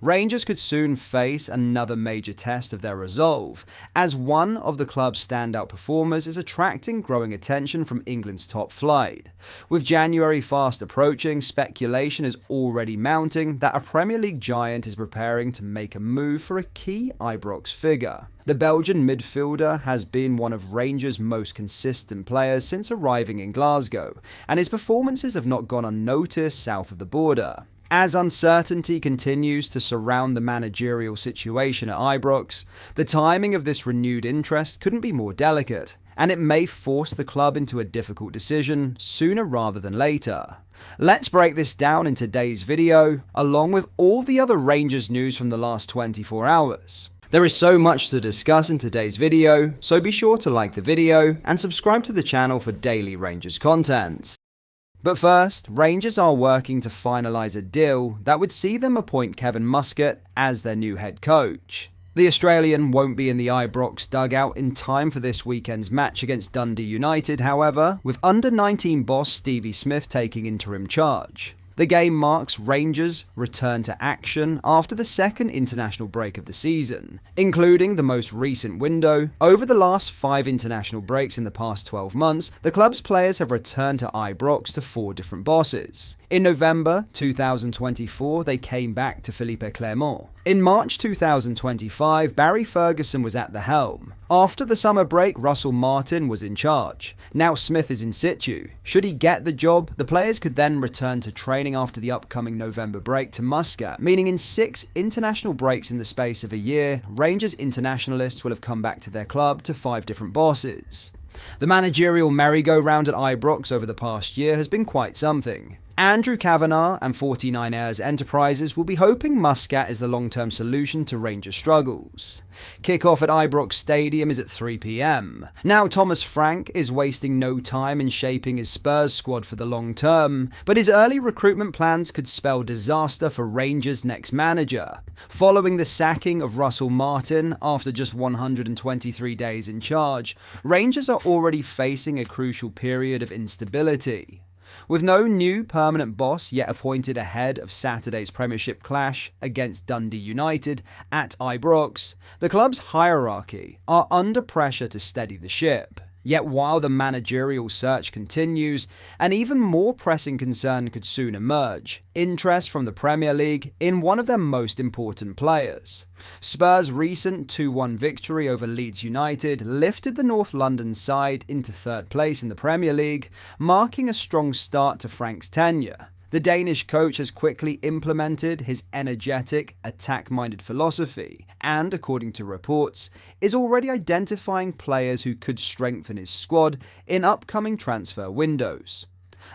Rangers could soon face another major test of their resolve, as one of the club's standout performers is attracting growing attention from England's top flight. With January fast approaching, speculation is already mounting that a Premier League giant is preparing to make a move for a key Ibrox figure. The Belgian midfielder has been one of Rangers' most consistent players since arriving in Glasgow, and his performances have not gone unnoticed south of the border. As uncertainty continues to surround the managerial situation at Ibrox, the timing of this renewed interest couldn't be more delicate, and it may force the club into a difficult decision sooner rather than later. Let's break this down in today's video, along with all the other Rangers news from the last 24 hours. There is so much to discuss in today's video, so be sure to like the video and subscribe to the channel for daily Rangers content. But first, Rangers are working to finalise a deal that would see them appoint Kevin Muscat as their new head coach. The Australian won't be in the Ibrox dugout in time for this weekend's match against Dundee United, however, with under-19 boss Stevie Smith taking interim charge. The game marks Rangers' return to action after the second international break of the season, including the most recent window. Over the last 5 international breaks in the past 12 months, the club's players have returned to Ibrox to 4 different bosses. In November 2024, they came back to Philippe Clermont. In March 2025, Barry Ferguson was at the helm. After the summer break, Russell Martin was in charge. Now Smith is in situ. Should he get the job, the players could then return to training after the upcoming November break to Muscat, meaning in 6 international breaks in the space of a year, Rangers internationalists will have come back to their club to 5 different bosses. The managerial merry-go-round at Ibrox over the past year has been quite something. Andrew Kavanagh and 49 Heirs Enterprises will be hoping Muscat is the long-term solution to Rangers' struggles. Kick-off at Ibrox Stadium is at 3 p.m. Now Thomas Frank is wasting no time in shaping his Spurs squad for the long term, but his early recruitment plans could spell disaster for Rangers' next manager. Following the sacking of Russell Martin after just 123 days in charge, Rangers are already facing a crucial period of instability. With no new permanent boss yet appointed ahead of Saturday's Premiership clash against Dundee United at Ibrox, the club's hierarchy are under pressure to steady the ship. Yet while the managerial search continues, an even more pressing concern could soon emerge: interest from the Premier League in one of their most important players. Spurs' recent 2-1 victory over Leeds United lifted the North London side into 3rd place in the Premier League, marking a strong start to Frank's tenure. The Danish coach has quickly implemented his energetic, attack-minded philosophy and, according to reports, is already identifying players who could strengthen his squad in upcoming transfer windows.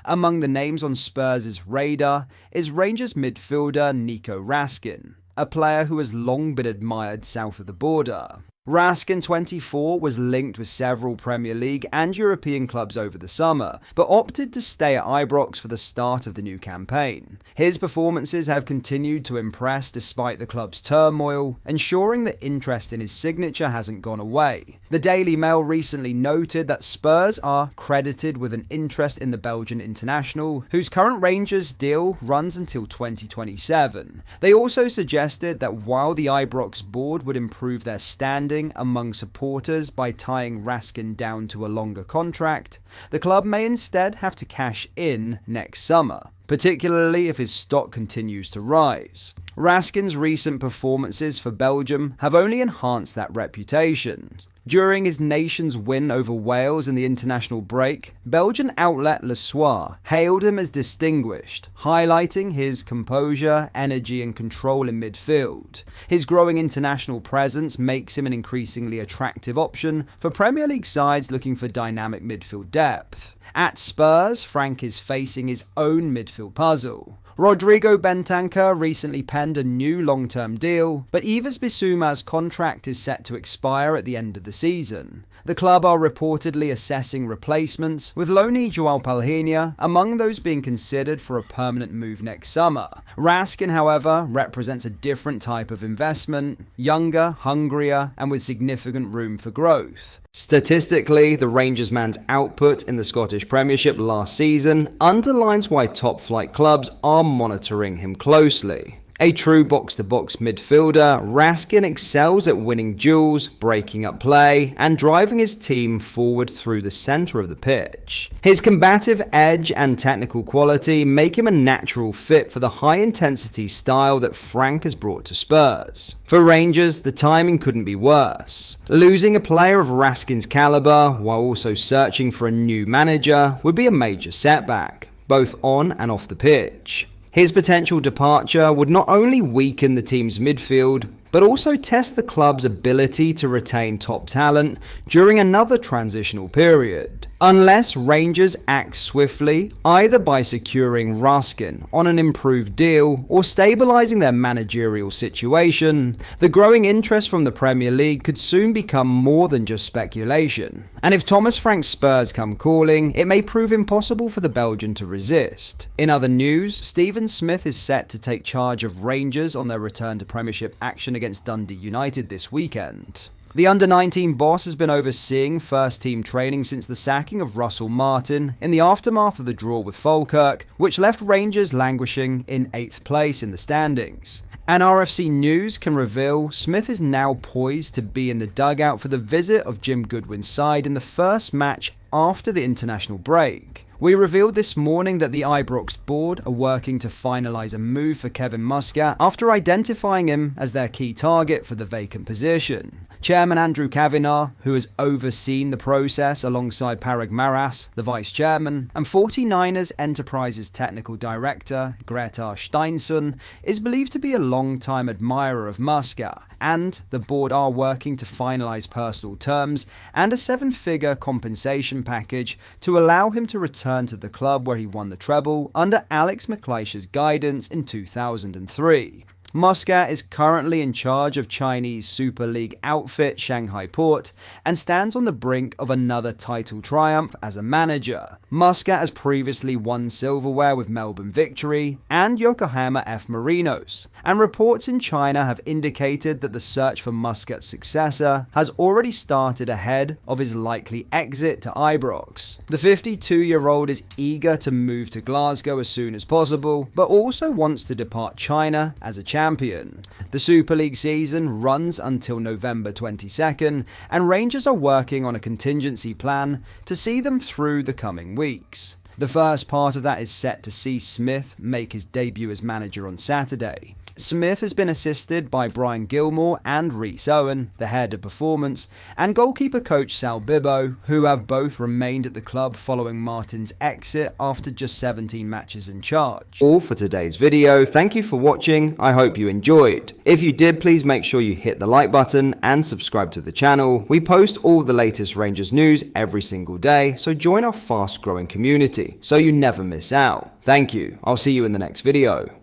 Among the names on Spurs' radar is Rangers midfielder Nicolas Raskin, a player who has long been admired south of the border. Raskin, 24, was linked with several Premier League and European clubs over the summer, but opted to stay at Ibrox for the start of the new campaign. His performances have continued to impress despite the club's turmoil, ensuring that interest in his signature hasn't gone away. The Daily Mail recently noted that Spurs are credited with an interest in the Belgian international, whose current Rangers deal runs until 2027. They also suggested that while the Ibrox board would improve their standing among supporters by tying Raskin down to a longer contract, the club may instead have to cash in next summer, particularly if his stock continues to rise. Raskin's recent performances for Belgium have only enhanced that reputation. During his nation's win over Wales in the international break, Belgian outlet Le Soir hailed him as distinguished, highlighting his composure, energy and control in midfield. His growing international presence makes him an increasingly attractive option for Premier League sides looking for dynamic midfield depth. At Spurs, Frank is facing his own midfield puzzle. Rodrigo Bentancur recently penned a new long-term deal, but Yves Bissouma's contract is set to expire at the end of the season. The club are reportedly assessing replacements, with loanee João Palhinha among those being considered for a permanent move next summer. Raskin, however, represents a different type of investment, younger, hungrier, and with significant room for growth. Statistically, the Rangers man's output in the Scottish Premiership last season underlines why top-flight clubs are monitoring him closely. A true box-to-box midfielder, Raskin excels at winning duels, breaking up play, and driving his team forward through the centre of the pitch. His combative edge and technical quality make him a natural fit for the high-intensity style that Frank has brought to Spurs. For Rangers, the timing couldn't be worse. Losing a player of Raskin's calibre while also searching for a new manager would be a major setback, both on and off the pitch. His potential departure would not only weaken the team's midfield, but also test the club's ability to retain top talent during another transitional period. Unless Rangers act swiftly, either by securing Raskin on an improved deal or stabilising their managerial situation, the growing interest from the Premier League could soon become more than just speculation. And if Thomas Frank's Spurs come calling, it may prove impossible for the Belgian to resist. In other news, Stephen Smith is set to take charge of Rangers on their return to Premiership action against Dundee United this weekend. The under-19 boss has been overseeing first-team training since the sacking of Russell Martin in the aftermath of the draw with Falkirk, which left Rangers languishing in 8th place in the standings. And RFC News can reveal Smith is now poised to be in the dugout for the visit of Jim Goodwin's side in the first match after the international break. We revealed this morning that the Ibrox board are working to finalise a move for Kevin Muscat after identifying him as their key target for the vacant position. Chairman Andrew Kavanagh, who has overseen the process alongside Parag Maras, the vice chairman, and 49ers Enterprises technical director Gretar Steinsson, is believed to be a long-time admirer of Muscat, and the board are working to finalise personal terms and a 7-figure compensation package to allow him to return to the club where he won the treble under Alex McLeish's guidance in 2003. Muscat is currently in charge of Chinese Super League outfit Shanghai Port and stands on the brink of another title triumph as a manager. Muscat has previously won silverware with Melbourne Victory and Yokohama F. Marinos, and reports in China have indicated that the search for Muscat's successor has already started ahead of his likely exit to Ibrox. The 52-year-old is eager to move to Glasgow as soon as possible, but also wants to depart China as a champion. The Super League season runs until November 22nd, and Rangers are working on a contingency plan to see them through the coming weeks. The first part of that is set to see Smith make his debut as manager on Saturday. Smith has been assisted by Brian Gilmore and Rhys Owen, the head of performance, and goalkeeper coach Sal Bibbo, who have both remained at the club following Martin's exit after just 17 matches in charge. All for today's video. Thank you for watching. I hope you enjoyed. If you did, please make sure you hit the like button and subscribe to the channel. We post all the latest Rangers news every single day, so join our fast-growing community so you never miss out. Thank you. I'll see you in the next video.